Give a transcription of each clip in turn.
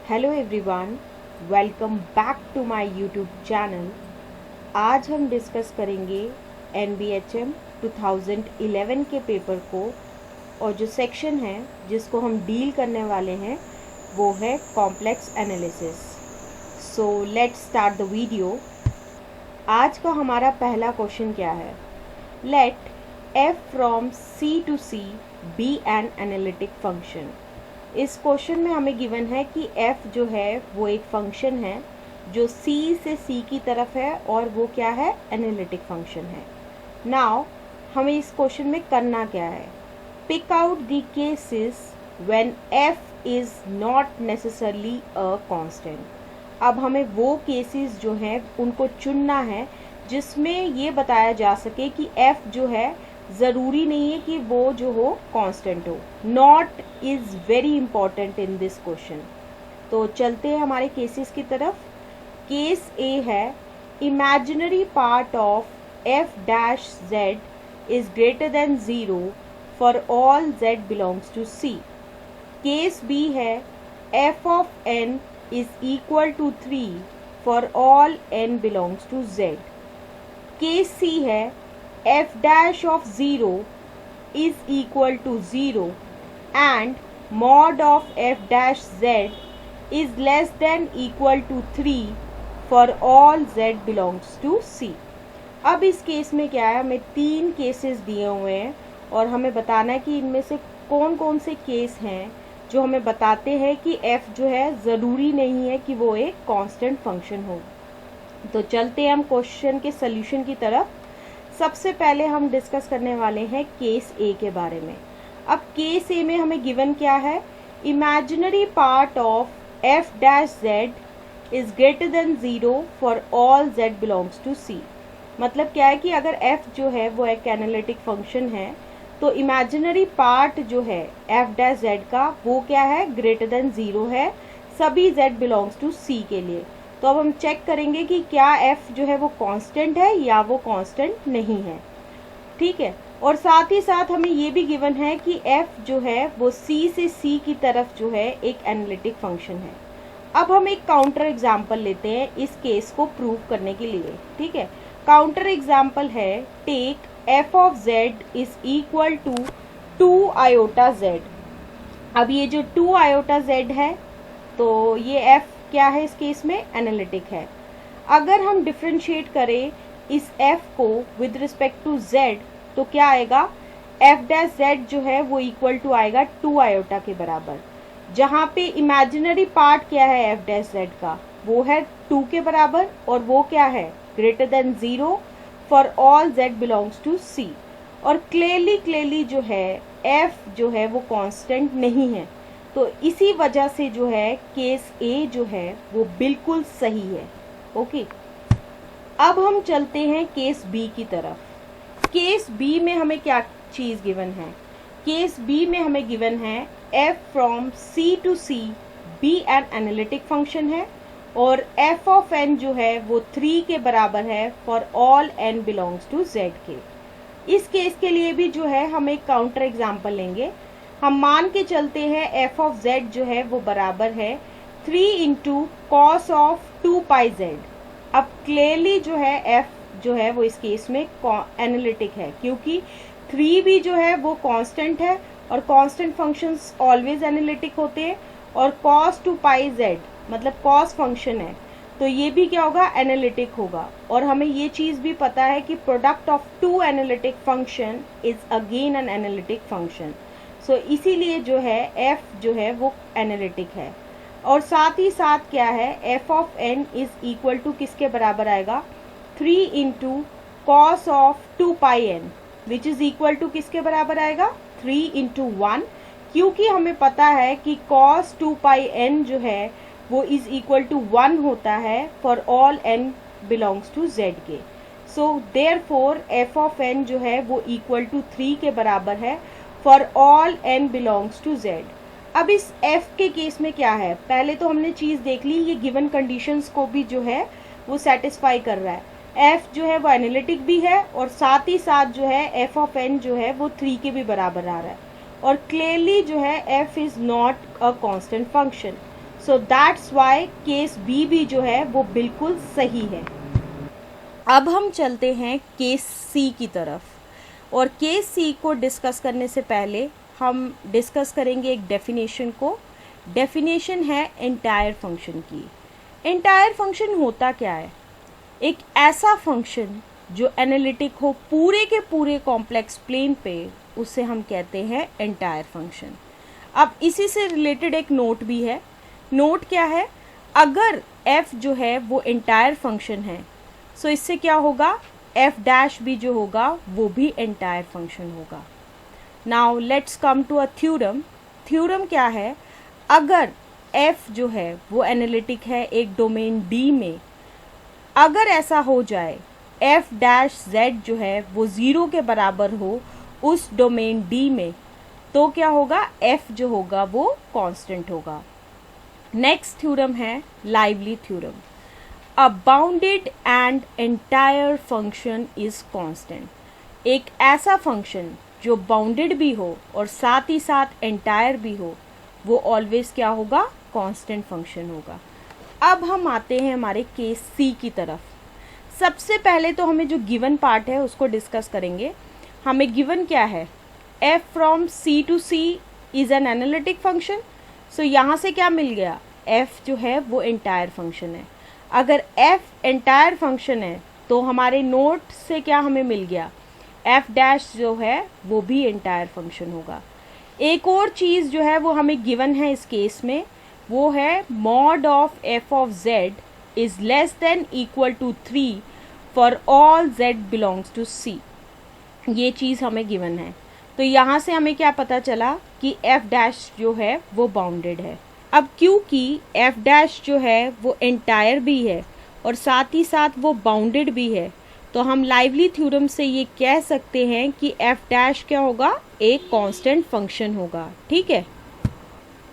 Hello everyone, welcome back to my YouTube channel. आज हम discuss करेंगे NBHM 2011 के पेपर को, और जो सेक्शन है जिसको हम डील करने वाले हैं वो है complex analysis. So let's start the video. आज का हमारा पहला क्वेश्चन क्या है? Let f from C to C be an analytic function. इस क्वेश्चन में हमें गिवन है कि f जो है वो एक फंक्शन है जो C से C की तरफ है, और वो क्या है? एनालिटिक फंक्शन है। नाउ हमें इस क्वेश्चन में करना क्या है? Pick out the cases when f is not necessarily a constant. अब हमें वो केसेस जो हैं उनको चुनना है जिसमें ये बताया जा सके कि f जो है ज़रूरी नहीं है कि वो जो हो कांस्टेंट हो। Not is very important in this question. तो चलते हैं हमारे केसेस की तरफ। केस ए है, imaginary part of f dash z is greater than 0 for all z belongs to C। Case B है, f of n is equal to 3 for all n belongs to z। Case C है, f dash of 0 is equal to 0 and mod of f dash z is less than equal to 3 for all z belongs to C। अब इस केस में क्या है, हमें 3 cases दिए हुए हैं और हमें बताना है कि इनमें से कौन कौन से केस हैं जो हमें बताते हैं कि f जो है ज़रूरी नहीं है कि वो एक कांस्टेंट फंक्शन हो। तो चलते हैं हम क्वेश्चन के सॉल्यूशन की तरफ। सबसे पहले हम डिस्कस करने वाले हैं केस ए के बारे में। अब केस ए में हमें गिवन क्या है? Imaginary part of f dash z is greater than 0 for all z belongs to C। मतलब क्या है कि अगर f जो है वो एक एनालिटिक फंक्शन है तो इमेजिनरी पार्ट जो है f डैश z का वो क्या है? ग्रेटर देन 0 है सभी z बिलोंग्स टू C के लिए। तो अब हम चेक करेंगे कि क्या f जो है वो कांस्टेंट है या वो कांस्टेंट नहीं है। ठीक है, और साथ ही साथ हमें ये भी गिवन है कि f जो है वो C से C की तरफ जो है एक एनालिटिक फंक्शन है। अब हम एक काउंटर एग्जांपल लेते हैं इस केस को प्रूव करने के लिए। ठीक है, काउंटर एग्जांपल है, take f of z is equal to 2 iota z। अब ये जो 2 आयोटा z है तो ये f क्या है इस केस में? एनालिटिक है। अगर हम डिफरेंशिएट करें इस f को विद रिस्पेक्ट टू z तो क्या आएगा? f डैश z जो है वो इक्वल टू आएगा 2 आयोटा के बराबर, जहाँ पे इमेजिनरी पार्ट क्या है f डैश z का? वो है 2 के बराबर, और वो क्या है? Greater than 0 for all z belongs to C। और क्लियरली जो है f जो है वो कांस्टेंट नहीं है, तो इसी वजह से जो है केस ए जो है वो बिल्कुल सही है। ओके, अब हम चलते हैं केस बी की तरफ। केस बी में हमें क्या चीज़ गिवन है? केस बी में हमें गिवन है f from C to C be an analytic function है, और f ऑफ n जो है वो 3 के बराबर है for all n belongs to z के। इस केस के लिए भी जो है हम एक काउंटर एग्जाम्पल लेंगे। हम मान के चलते हैं f ऑफ z जो है वो बराबर है 3 into cos of 2 pi z। अब क्लियरली जो है f जो है वो इस केस में एनालिटिक है, क्योंकि 3 भी जो है वो कांस्टेंट है और कांस्टेंट फंक्शंस ऑलवेज एनालिटिक होते हैं, और cos 2 पाई z मतलब कॉस फंक्शन है तो ये भी क्या होगा? एनालिटिक होगा। और हमें ये चीज़ भी पता है कि product of 2 analytic function is again an analytic function. So इसीलिए जो है f जो है वो एनालिटिक है। और साथ ही साथ क्या है? f of n is equal to किसके बराबर आएगा? 3 into cos of 2 pi n which is equal to किसके बराबर आएगा? 3 इंटू 1, क्योंकि हमें पता है कि cos 2 पाई n जो है वो इज इक्वल टू 1 होता है for all n belongs to z के। So therefore f of n जो है वो इक्वल टू 3 के बराबर है for all n belongs to z। अब इस f के केस में क्या है? पहले तो हमने चीज़ देख ली, ये गिवन कंडीशंस को भी जो है वो सेटिस्फाई कर रहा है। f जो है वो एनालिटिक भी है, और साथ ही साथ जो है f ऑफ n जो है वो 3 के भी बराबर आ रहा है, और क्लियरली जो है f is not a constant function. So that's why case B भी जो है वो बिल्कुल सही है। अब हम चलते हैं केस सी की तरफ, और केस सी को डिस्कस करने से पहले हम डिस्कस करेंगे एक डेफिनेशन को। डेफिनेशन है एंटायर फंक्शन की। एंटायर फंक्शन होता क्या है? एक ऐसा फंक्शन जो एनालिटिक हो पूरे के पूरे कॉम्प्लेक्स प्लेन पे, उसे हम कहते हैं एंटायर फंक्शन। अब इसी से रिलेटेड एक नोट भी है। नोट क्या है? अगर f जो है वो एंटायर फंक्शन है, सो इससे क्या होगा, f डैश भी जो होगा वो भी एंटायर फंक्शन होगा। Now let's come to a theorem. Theorem क्या है? अगर f जो है वो एनालिटिक है एक डोमेन D में, अगर ऐसा हो जाए f डैश z जो है वो 0 के बराबर हो उस डोमेन D में, तो क्या होगा, f जो होगा वो कांस्टेंट होगा। नेक्स्ट थ्योरम है lively theorem. A bounded and entire function is constant. एक ऐसा फंक्शन जो बाउंडेड भी हो और साथ ही साथ एंटायर भी हो, वो ऑलवेज क्या होगा, कांस्टेंट फंक्शन होगा। अब हम आते हैं हमारे केस सी की तरफ। सबसे पहले तो हमें जो गिवन पार्ट है उसको डिस्कस करेंगे। हमें गिवन क्या है, f from c to c is an analytic function. So यहाँ से क्या मिल गया, f जो है वो एंटायर फंक्शन है। अगर f एंटायर फंक्शन है तो हमारे नोट से क्या हमें मिल गया, f डैश जो है वो भी एंटायर फंक्शन होगा। एक और चीज़ जो है वो हमें गिवन है इस केस में, वो है mod of f of z is less than equal to 3 for all z belongs to c। ये चीज़ हमें गिवन है। तो यहाँ से हमें क्या पता चला कि f डैश जो है वो बाउंडेड है। अब क्योंकि f डैश जो है वो एंटायर भी है और साथ ही साथ वो बाउंडेड भी है, तो हम लाइवली थ्योरम से ये कह सकते हैं कि f डैश क्या होगा, एक कांस्टेंट फंक्शन होगा। ठीक है।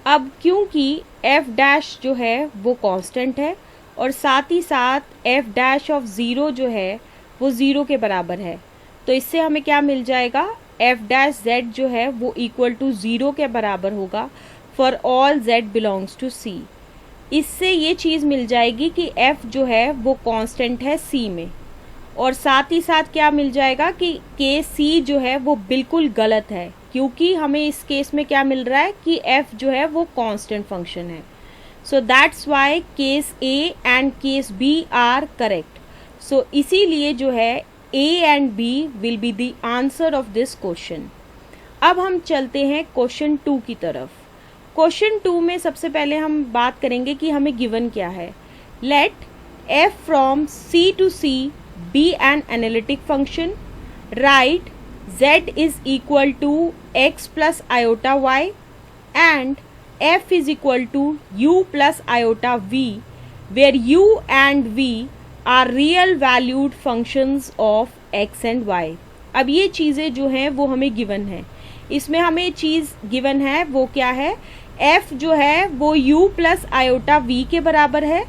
अब क्योंकि f डैश जो है वो कांस्टेंट है और साथ ही साथ f डैश ऑफ 0 जो है वो 0 के बराबर है, तो इससे हमें क्या मिल जाएगा, f डैश z जो है वो इक्वल टू 0 के बराबर होगा for all z belongs to c। इससे ये चीज़ मिल जाएगी कि f जो है वो कांस्टेंट है c में, और साथ ही साथ क्या मिल जाएगा कि केस c जो है वो बिल्कुल गलत है, क्योंकि हमें इस केस में क्या मिल रहा है कि f जो है वो कांस्टेंट फंक्शन है। So that's why case a and case b are correct. So इसीलिए जो है A and B will be the answer of this question। अब हम चलते हैं क्वेश्चन 2 की तरफ। क्वेश्चन 2 में सबसे पहले हम बात करेंगे कि हमें गिवन क्या है। Let f from c to c be an analytic function। Write z is equal to x plus iota y and f is equal to u plus iota v, where u and v are real valued functions of x and y। अब ये चीज़ें जो हैं वो हमें given है। इसमें हमें चीज़ गिवन है वो क्या है, f जो है वो u प्लस आयोटा v के बराबर है,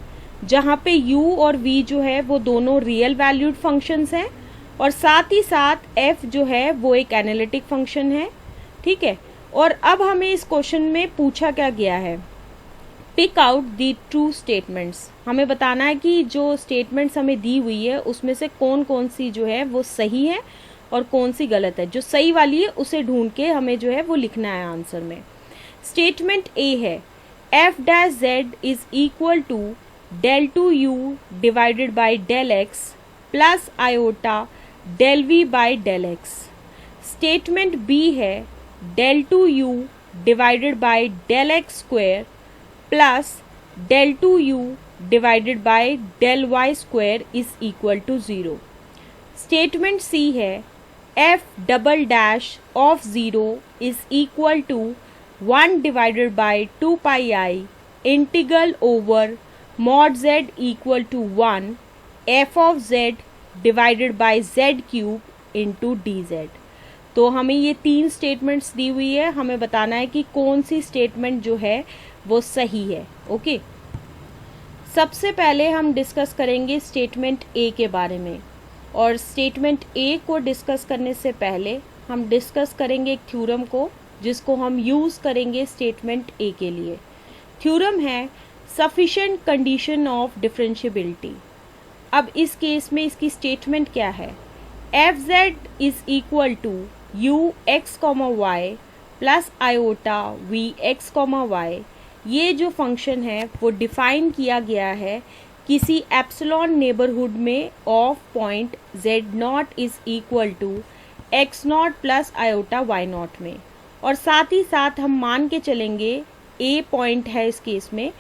जहाँ पे u और v जो है वो दोनों रियल वैल्यूड फंक्शंस हैं, और साथ ही साथ f जो है वो एक एनालिटिक फंक्शन है। ठीक है। और अब हमें इस क्वेश्चन में पूछा क्या गया है, pick out the true statements. हमें बताना है कि जो स्टेटमेंट्स हमें दी हुई है उसमें से कौन कौन सी जो है वो सही है और कौन सी गलत है। जो सही वाली है उसे ढूंढ के हमें जो है वो लिखना है आंसर में। स्टेटमेंट ए है f dash z is equal to del two u divided by del x plus iota del v by del x। Statement B है del two u divided by del x square plus del two u divided by del y square is equal to 0। Statement C है f double dash of 0 is equal to 1 divided by 2 pi i integral over mod z equal to 1 f of z divided by z cube into dz। तो हमें ये 3 statements दी हुई है, हमें बताना है कि कौन सी स्टेटमेंट जो है वो सही है। ओके। सबसे पहले हम डिस्कस करेंगे स्टेटमेंट ए के बारे में, और स्टेटमेंट ए को डिस्कस करने से पहले हम डिस्कस करेंगे एक थ्योरम को जिसको हम यूज़ करेंगे स्टेटमेंट ए के लिए। थ्योरम है सफिशिएंट कंडीशन ऑफ डिफरेंशिएबिलिटी। अब इस केस में इसकी स्टेटमेंट क्या है, f z is equal to u x comma y plus iota v x comma y. ये जो फंक्शन है वो डिफाइन किया गया है किसी एप्सिलॉन नेबरहुड में of point z nought is equal to x nought plus iota y nought में। और साथ ही साथ हम मान के चलेंगे ए पॉइंट है इस केस में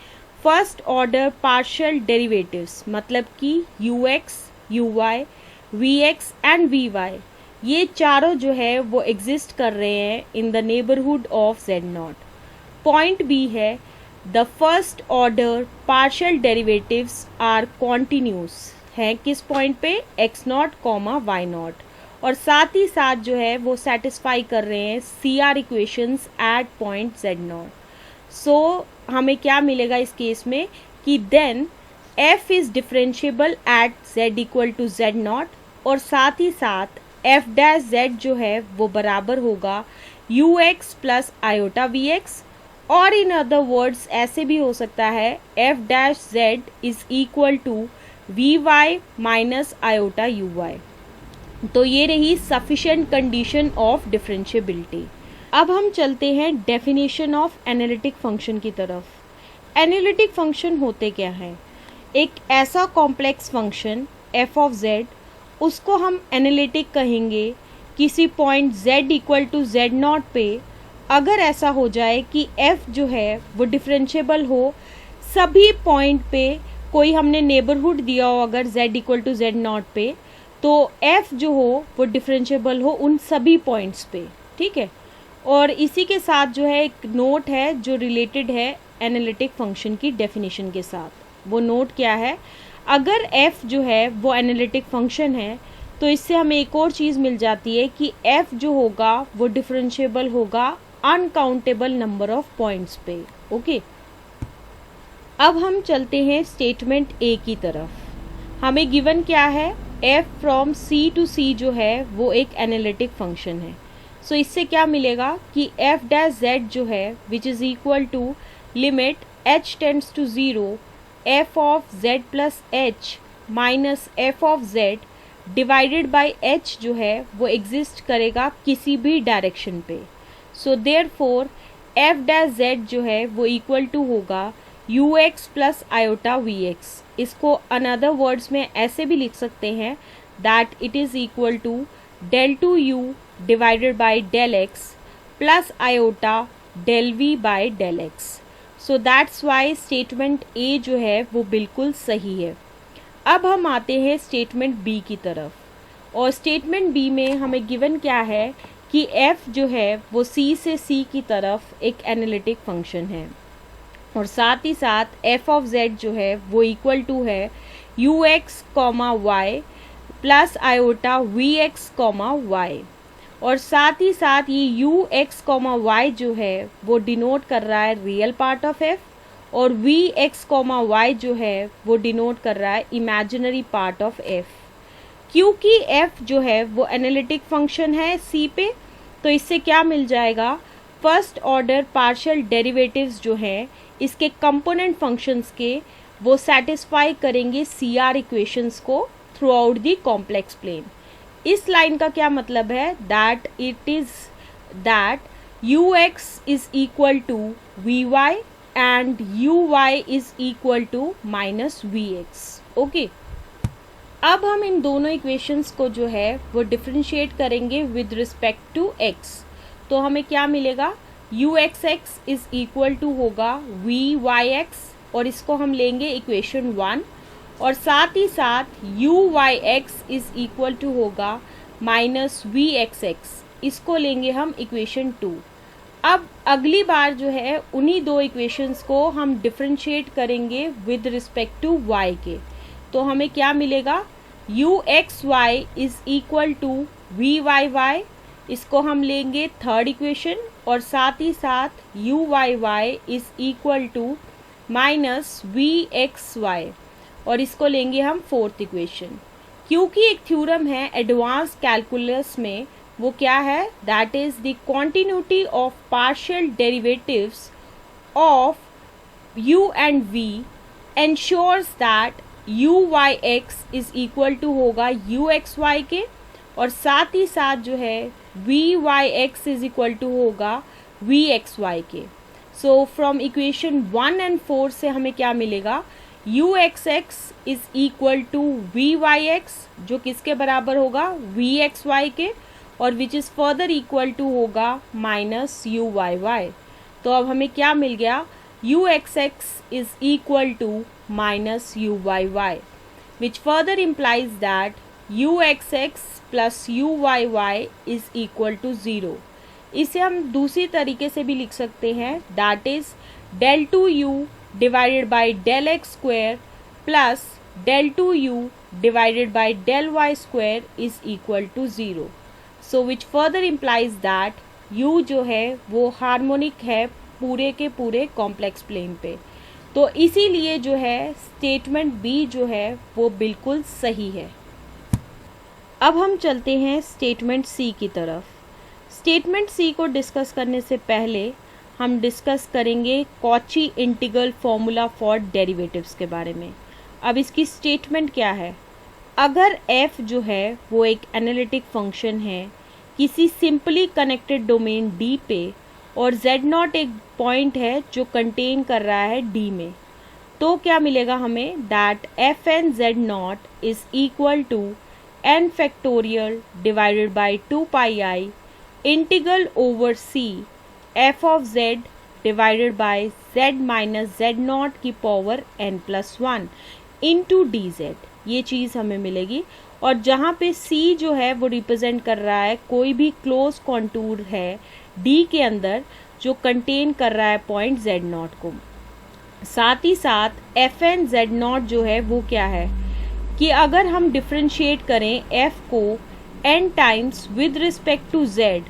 फर्स्ट ऑर्डर पार्शियल डेरिवेटिव्स, मतलब कि u x u y v x and v y ये चारों जो है वो एग्जिस्ट कर रहे हैं in the neighbourhood of z not. Point B है the first order partial derivatives are continuous हैं किस पॉइंट पे, x not comma y not, और साथ ही साथ जो है वो सेटिस्फाई कर रहे हैं C R equations at point z not. So हमें क्या मिलेगा इस केस में कि then f is differentiable at z equal to z not, और साथ ही साथ f डैश z जो है वो बराबर होगा u x plus iota v x, और इन अदर वर्ड्स ऐसे भी हो सकता है f dash z is equal to v y minus iota u y. तो ये रही सफिशिएंट कंडीशन ऑफ डिफरेंशिएबिलिटी। अब हम चलते हैं डेफिनेशन ऑफ एनालिटिक फंक्शन की तरफ। एनालिटिक फंक्शन होते क्या हैं, एक ऐसा complex function f of z, उसको हम एनालिटिक कहेंगे किसी point z equal to z nought पे अगर ऐसा हो जाए कि f जो है वो डिफरेंशिएबल हो सभी पॉइंट पे, कोई हमने नेबरहुड दिया हो अगर z equal to z nought पे, तो f जो हो वो डिफरेंशिएबल हो उन सभी पॉइंट्स पे, ठीक है। और इसी के साथ जो है एक नोट है जो रिलेटेड है एनालिटिक फंक्शन की डेफिनेशन के साथ। वो नोट क्या है, अगर f जो है वो एनालिटिक फंक्शन है तो इससे हमें एक और चीज़ मिल जाती है कि f जो होगा वो डिफरेंशिएबल होगा अनकाउंटेबल नंबर ऑफ पॉइंट्स पे, ओके। अब हम चलते हैं स्टेटमेंट ए की तरफ। हमें गिवन क्या है, f from c to c जो है वो एक एनालिटिक फंक्शन है। सो इससे क्या मिलेगा कि f डैश z जो है which is equal to limit h tends to 0 f of z plus h minus f of z divided by h जो है वो एग्जिस्ट करेगा किसी भी डायरेक्शन पे। So therefore f dash z जो है वो इक्वल टू होगा u x plus iota v x. इसको अनदर वर्ड्स में ऐसे भी लिख सकते हैं that it is equal to del to u divided by del x plus iota del v by del x. So that's why statement A जो है वो बिल्कुल सही है। अब हम आते हैं स्टेटमेंट बी की तरफ, और स्टेटमेंट बी में हमें गिवन क्या है कि f जो है वो c से c की तरफ एक एनालिटिक फंक्शन है, और साथ ही साथ f ऑफ z जो है वो इक्वल टू है u x comma y plus iota v x comma y, और साथ ही साथ ये यू एक्स कॉमा वाई जो है वो डिनोट कर रहा है रियल पार्ट ऑफ f, और वी एक्स कॉमा वाई जो है वो डिनोट कर रहा है इमेजिनरी पार्ट ऑफ f। क्योंकि f जो है वो एनालिटिक फंक्शन है c पे, तो इससे क्या मिल जाएगा, फर्स्ट ऑर्डर पार्शियल डेरिवेटिव्स जो हैं इसके कंपोनेंट फंक्शंस के वो सेटिस्फाई करेंगे सी आर इक्वेशंस को throughout the complex plane. इस लाइन का क्या मतलब है, that it is that u x is equal to v y and u y is equal to minus v x, okay. अब हम इन दोनों इक्वेशंस को जो है वो डिफरेंशिएट करेंगे विद रिस्पेक्ट टू x। तो हमें क्या मिलेगा, u x x is equal to होगा वी वाई एक्स, और इसको हम लेंगे इक्वेशन 1, और साथ ही साथ u y x is equal to होगा माइनस वी एक्स एक्स, इसको लेंगे हम इक्वेशन 2। अब अगली बार जो है उन्हीं दो इक्वेशंस को हम डिफरेंशिएट करेंगे विद रिस्पेक्ट टू y के। तो हमें क्या मिलेगा, u x y is equal to v y y, इसको हम लेंगे थर्ड इक्वेशन, और साथ ही साथ u y y is equal to minus v x y, और इसको लेंगे हम फोर्थ इक्वेशन। क्योंकि एक थ्योरम है एडवांस कैलकुलस में, वो क्या है, that is the continuity of partial derivatives of u and v ensures that uyx is equal to होगा uxy के, और साथ ही साथ जो है vyx is equal to होगा vxy के. सो फ्रॉम इक्वेशन 1 and 4 से हमें क्या मिलेगा, uxx is equal to vyx जो किसके बराबर होगा, vxy के, और which is further equal to होगा माइनस uyy. तो अब हमें क्या मिल गया, uxx is equal to minus uyy, which further implies that uxx plus uyy is equal to 0. इसे हम दूसरी तरीके से भी लिख सकते हैं, that is del 2u divided by del x square plus del 2u divided by del y square is equal to 0. So which further implies that u जो है वो हार्मोनिक है पूरे के पूरे कॉम्प्लेक्स प्लेन पे. तो इसीलिए जो है स्टेटमेंट बी जो है वो बिल्कुल सही है. अब हम चलते हैं स्टेटमेंट सी की तरफ. स्टेटमेंट सी को डिस्कस करने से पहले हम डिस्कस करेंगे Cauchy integral formula for derivatives के बारे में. अब इसकी स्टेटमेंट क्या है, अगर f जो है वो एक एनालिटिक फंक्शन है किसी सिंपली कनेक्टेड डोमेन D पे, और z0 एक पॉइंट है जो कंटेन कर रहा है D में, तो क्या मिलेगा हमें, that fn z0 is equal to n factorial divided by 2 pi i integral over c f of z divided by z minus z0 की power n plus 1 into d z. ये चीज़ हमें मिलेगी. और जहाँ पे c जो है वो रिप्रेजेंट कर रहा है कोई भी क्लोज कॉन्टूर है d के अंदर जो कंटेन कर रहा है पॉइंट z0 को. साथ ही साथ fn z0 जो है वो क्या है कि अगर हम डिफ्रेंशिएट करें f को n times with respect to z,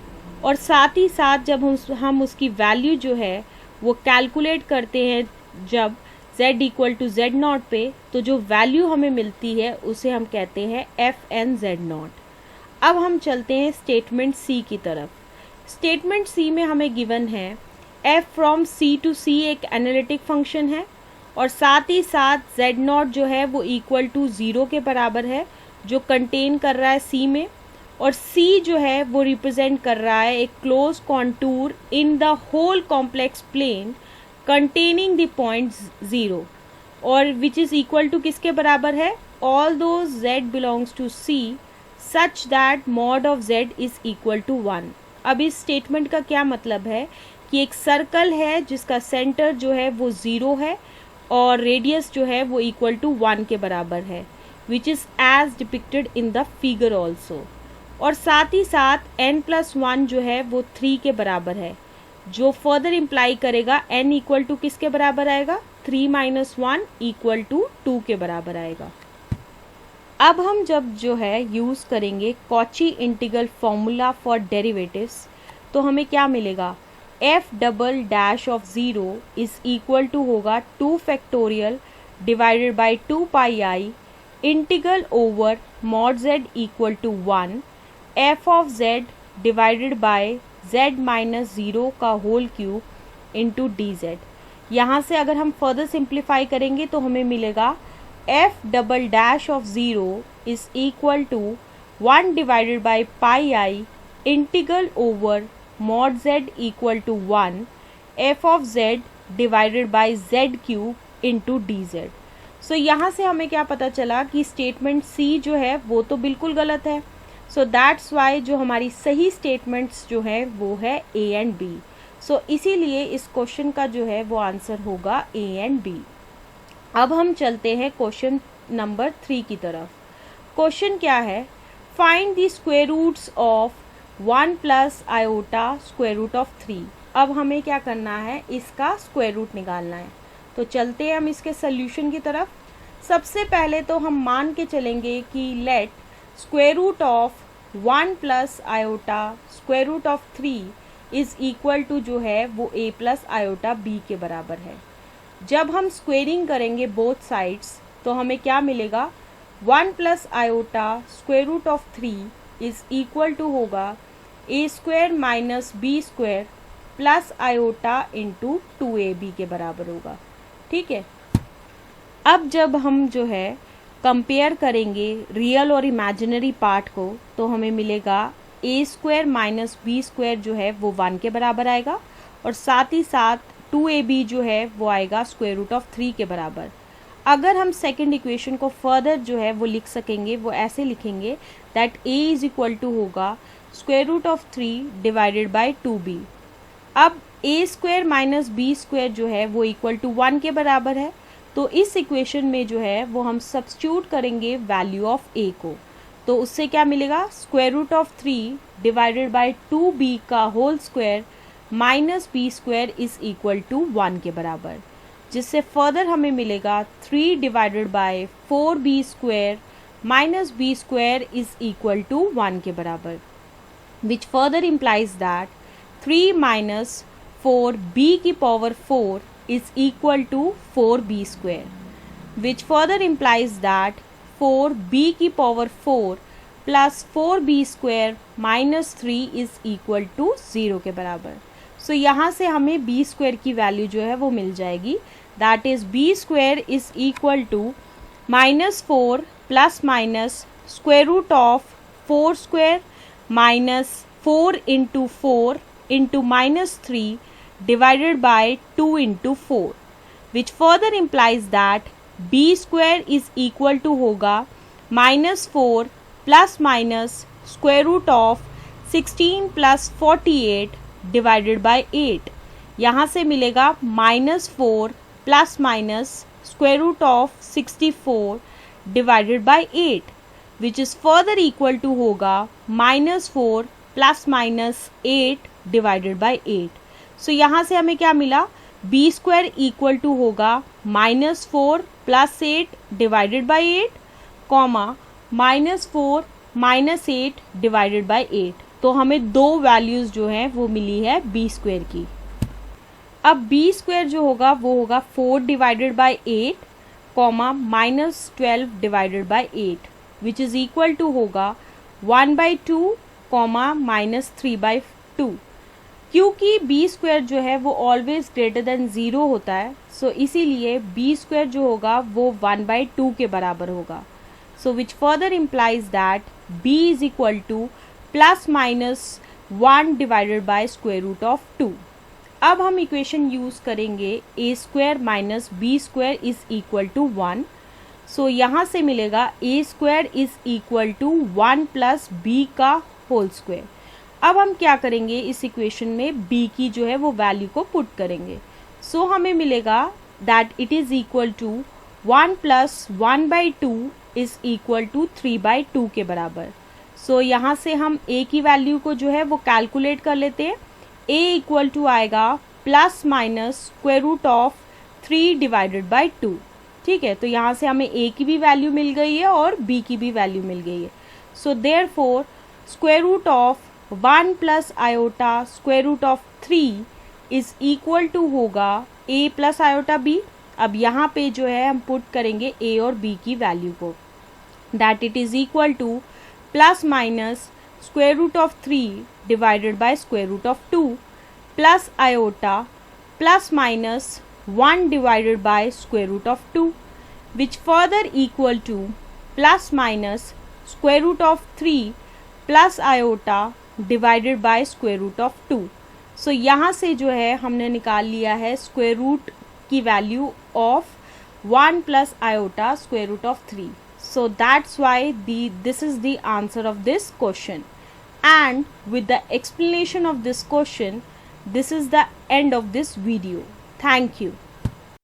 और साथ ही साथ जब हम उसकी वैल्यू जो है वो कैलकुलेट करते हैं जब z इक्वल टू z0 पे, तो जो वैल्यू हमें मिलती है उसे हम कहते हैं fn z0. अब हम चलते हैं स्टेटमेंट सी की तरफ. स्टेटमेंट सी में हमें गिवन है f from c to c एक एनालिटिक फंक्शन है, और साथ ही साथ z0 जो है वो इक्वल टू 0 के बराबर है जो कंटेन कर रहा है c में, और c जो है वो रिप्रेजेंट कर रहा है एक close contour in the whole complex plane containing the point 0, और विच इज इक्वल टू किसके बराबर है, ऑल दो z belongs to c such that mod of z is equal to 1. अब इस स्टेटमेंट का क्या मतलब है कि एक सर्कल है जिसका सेंटर जो है वो 0 है और रेडियस जो है वो इक्वल टू 1 के बराबर है, which is as depicted in the figure also. और साथ ही साथ n प्लस 1 जो है वो 3 के बराबर है, जो फर्दर इम्प्लाई करेगा n इक्वल टू किसके बराबर आएगा, 3 माइनस 1 इक्वल टू 2 के बराबर आएगा. अब हम जब जो है यूज़ करेंगे Cauchy integral formula for derivatives, तो हमें क्या मिलेगा, f double dash of 0 is equal to होगा 2 factorial divided by 2 pi i integral over mod z equal to 1 f of z divided by z minus 0 का whole cube into d z. यहाँ से अगर हम फर्दर सिंप्लीफाई करेंगे तो हमें मिलेगा f double dash of 0 is equal to 1 divided by pi i integral over mod z equal to 1 f of z divided by z cube into d z. So यहाँ से हमें क्या पता चला कि स्टेटमेंट सी जो है वो तो बिल्कुल गलत है. सो दैट्स वाई जो हमारी सही स्टेटमेंट्स जो है वो है ए एंड बी. सो इसीलिए इस क्वेश्चन का जो है वो आंसर होगा ए एंड बी. अब हम चलते हैं क्वेश्चन नंबर 3 की तरफ. क्वेश्चन क्या है, find the square roots of 1 plus iota square root of 3. अब हमें क्या करना है, इसका स्क्वायर रूट निकालना है. तो चलते हैं हम इसके सोल्यूशन की तरफ. सबसे पहले तो हम मान के चलेंगे कि let square root of 1 plus iota square root of 3 is equal to जो है वो a प्लस आयोटा b के बराबर है. जब हम स्क्वेयरिंग करेंगे बोथ साइड्स तो हमें क्या मिलेगा, 1 plus iota square root of 3 is equal to होगा a square minus b square plus iota into 2ab के बराबर होगा. ठीक है। अब जब हम जो है कंपेयर करेंगे रियल और इमेजिनरी पार्ट को, तो हमें मिलेगा a square minus b square जो है वो 1 के बराबर आएगा, और साथ ही साथ 2ab जो है वो आएगा स्क्वायर रूट ऑफ 3 के बराबर। अगर हम सेकंड इक्वेशन को फर्दर जो है वो लिख सकेंगे, वो ऐसे लिखेंगे that a is equal to होगा square root of 3 divided by 2b। अब a square minus b square जो है वो इक्वल टू 1 के बराबर है, तो इस इक्वेशन में जो है वो हम सब्स्टिट्यूट करेंगे वैल्यू ऑफ a को, तो उससे क्या मिलेगा square root of 3 divided by 2b का whole square minus b square is equal to 1 के बराबर, जिससे फर्दर हमें मिलेगा 3 divided by 4b square minus b square is equal to 1 के बराबर, which further implies that 3 minus 4b की power 4 is equal to 4b square, which further implies that 4b की power 4 plus 4b square minus 3 is equal to 0 के बराबर। So यहाँ से हमें b square की वैल्यू जो है वो मिल जाएगी, that is b square is equal to minus 4 plus minus square root of 4 square minus 4 into 4 into minus 3 divided by 2 into 4, which further implies that b square is equal to होगा minus 4 plus minus square root of 16 plus 48 divided by 8। यहाँ से मिलेगा minus 4 plus minus square root of 64 divided by 8, which is further equal to होगा minus 4 plus minus 8 divided by 8। सो यहाँ से हमें क्या मिला, बी स्क्वायर इक्वल टू होगा minus 4 plus 8 divided by 8 comma minus 4 minus 8 divided by 8। तो हमें दो वैल्यूज़ जो हैं वो मिली है बी स्क्वायर की। अब बी स्क्वायर जो होगा वो होगा 4 divided by 8 comma minus 12 divided by 8, which is equal to होगा 1/2 कॉमा माइनस 3/2। क्योंकि बी स्क्वायर जो है वो ऑलवेज ग्रेटर देन 0 होता है, सो इसीलिए बी स्क्वायर जो होगा वो 1/2 के बराबर होगा। So which further implies that b is equal to plus minus 1 divided by square root of 2। अब हम इक्वेशन यूज करेंगे a square minus b square is equal to 1। So यहाँ से मिलेगा a square is equal to 1 plus b का whole square. अब हम क्या करेंगे, इस इक्वेशन में b की जो है वो वैल्यू को पुट करेंगे। सो हमें मिलेगा that it is equal to 1 plus 1/2 is equal to 3/2 के बराबर। सो यहाँ से हम a की वैल्यू को जो है वो कैलकुलेट कर लेते हैं। a इक्वल टू आएगा plus minus square root of 3 divided by 2। ठीक है, तो यहाँ से हमें a की भी वैल्यू मिल गई है और b की भी वैल्यू मिल गई है। So therefore square root of 1 plus iota square root of 3 is equal to होगा a प्लस आयोटा b। अब यहाँ पे जो है हम पुट करेंगे a और b की वैल्यू को, that it is equal to plus minus square root of 3 divided by square root of 2 plus iota plus minus 1 divided by square root of 2, which further equal to plus minus square root of 3 plus iota divided by square root of 2। So यहाँ से जो है हमने निकाल लिया है square root की value of 1 plus iota square root of 3। So that's why this is the answer of this question, and with the explanation of this question, this is the end of this video. Thank you.